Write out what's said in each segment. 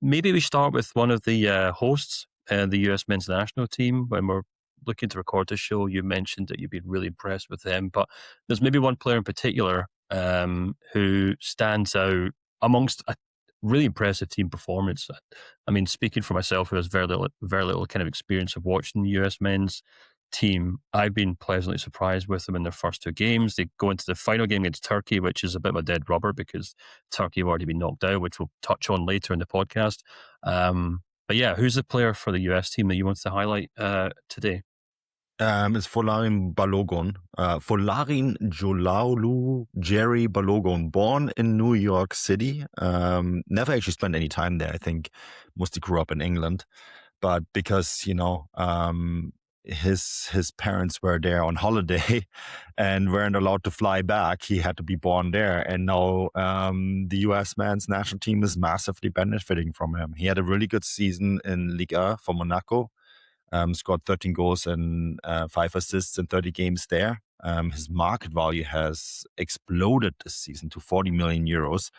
maybe we start with one of the hosts, the US men's national team. When we're looking to record the show, you mentioned that you've been really impressed with them, but there's maybe one player in particular who stands out amongst a really impressive team performance. I mean, speaking for myself, who has very little kind of experience of watching the US men's team, I've been pleasantly surprised with them in their first two games. They go into the final game against Turkey, which is a bit of a dead rubber because Turkey have already been knocked out, which we'll touch on later in the podcast. But yeah, who's the player for the US team that you want to highlight today? It's Folarin Balogun. Folarin Jolaulu Jerry Balogun, born in New York City. Never actually spent any time there. I think mostly grew up in England. But because, his parents were there on holiday and weren't allowed to fly back, he had to be born there. And now the US men's national team is massively benefiting from him. He had a really good season in Ligue for Monaco. Scored 13 goals and 5 assists in 30 games there. His market value has exploded this season to 40 million euros,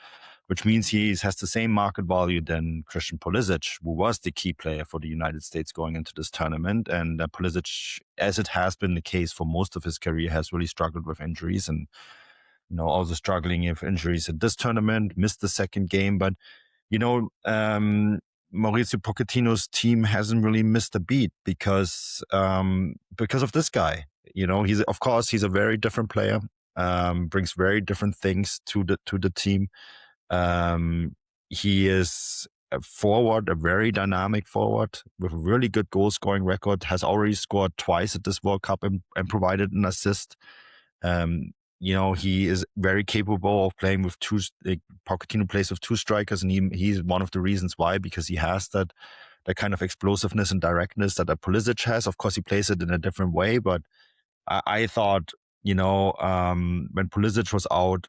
which means he has the same market value than Christian Pulisic, who was the key player for the United States going into this tournament. And Pulisic, as it has been the case for most of his career, has really struggled with injuries and also struggling with injuries at this tournament, missed the second game. But Mauricio Pochettino's team hasn't really missed a beat because of this guy. He's a very different player, brings very different things to the team. He is a forward, a very dynamic forward with a really good goal scoring record, has already scored twice at this World Cup and provided an assist. He is very capable of playing with Pochettino plays with two strikers, and he's one of the reasons why, because he has that kind of explosiveness and directness that a Pulisic has. Of course, he plays it in a different way, but I thought, when Pulisic was out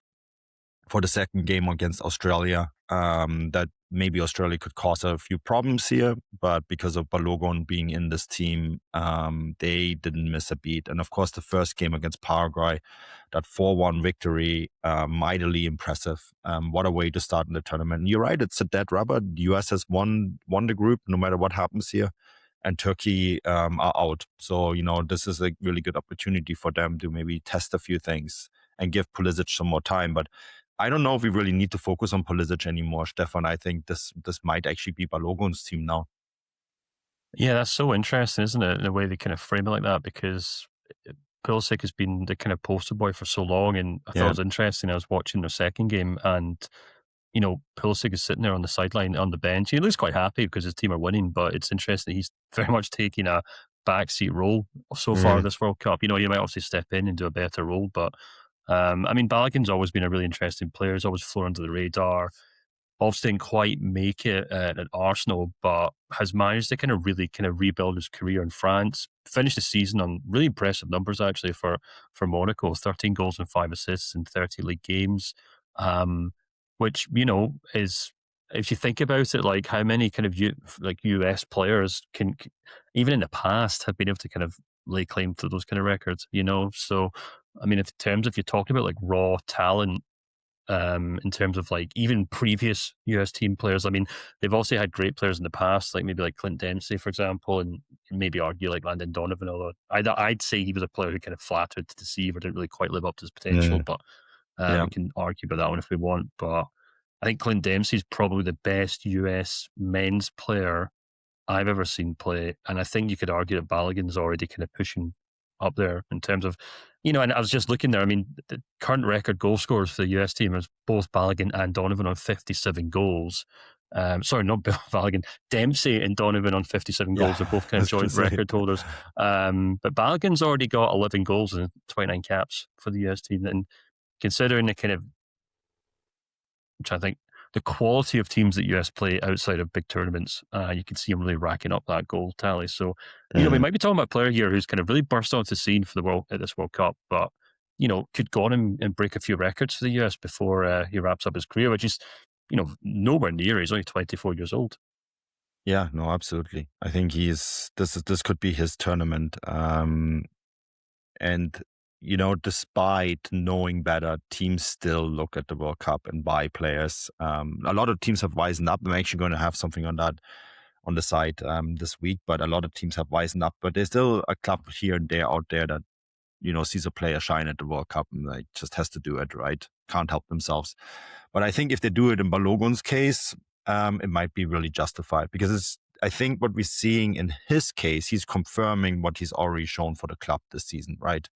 for the second game against Australia, that maybe Australia could cause a few problems here, but because of Balogun being in this team, they didn't miss a beat. And of course, the first game against Paraguay, that 4-1 victory, mightily impressive. What a way to start in the tournament. And you're right, it's a dead rubber. The US has won the group, no matter what happens here, and Turkey are out. So, this is a really good opportunity for them to maybe test a few things and give Pulisic some more time. But I don't know if we really need to focus on Pulisic anymore, Stefan. I think this might actually be Balogun's team now. Yeah, that's so interesting, isn't it, in a way they kind of frame it like that, because Pulisic has been the kind of poster boy for so long, and I thought it was interesting. I was watching their second game, and Pulisic is sitting there on the sideline on the bench. He looks quite happy because his team are winning, but it's interesting. He's very much taking a backseat role so far this World Cup. He might obviously step in and do a better role, but Balogun's always been a really interesting player. He's always flown under the radar. Obviously didn't quite make it at Arsenal, but has managed to kind of rebuild his career in France. Finished the season on really impressive numbers, actually, for Monaco. 13 goals and 5 assists in 30 league games, which, is, if you think about it, like how many kind of US players can, even in the past, have been able to kind of lay claim to those kind of records, So, I mean, in terms of, you're talking about like raw talent, in terms of like even previous US team players, I mean, they've also had great players in the past, like maybe like Clint Dempsey, for example, and maybe argue like Landon Donovan, although I'd say he was a player who kind of flattered to deceive or didn't really quite live up to his potential, but we can argue about that one if we want. But I think Clint Dempsey is probably the best US men's player I've ever seen play, and I think you could argue that Balogun's already kind of pushing up there in terms of, and I was just looking there. I mean, the current record goal scorers for the US team is both Balogun and Donovan on 57 goals. Sorry, not Balogun. Dempsey and Donovan on 57 goals are both kind of joint record holders. But Balogun's already got 11 goals and 29 caps for the US team. And considering the kind of, which I think, the quality of teams that US play outside of big tournaments, you can see them really racking up that goal tally. So, we might be talking about a player here who's kind of really burst onto the scene for this World Cup, but, could go on and break a few records for the US before he wraps up his career, which is, nowhere near. He's only 24 years old. Yeah, no, absolutely. I think this could be his tournament. And despite knowing better, teams still look at the World Cup and buy players. A lot of teams have wised up. I'm actually going to have something on that on the site this week, but a lot of teams have wised up. But there's still a club here and there out there that sees a player shine at the World Cup and like just has to do it, right? Can't help themselves. But I think if they do it in Balogun's case, it might be really justified because I think what we're seeing in his case, he's confirming what he's already shown for the club this season, right?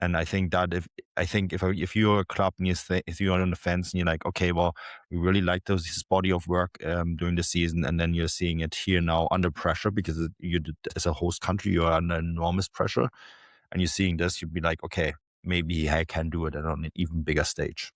And I think that if you're a club and if you're on the fence and you're like, okay, well, we really like his body of work during the season, and then you're seeing it here now under pressure because you, as a host country, you're under enormous pressure, and you're seeing this, you'd be like, okay, maybe I can do it on an even bigger stage.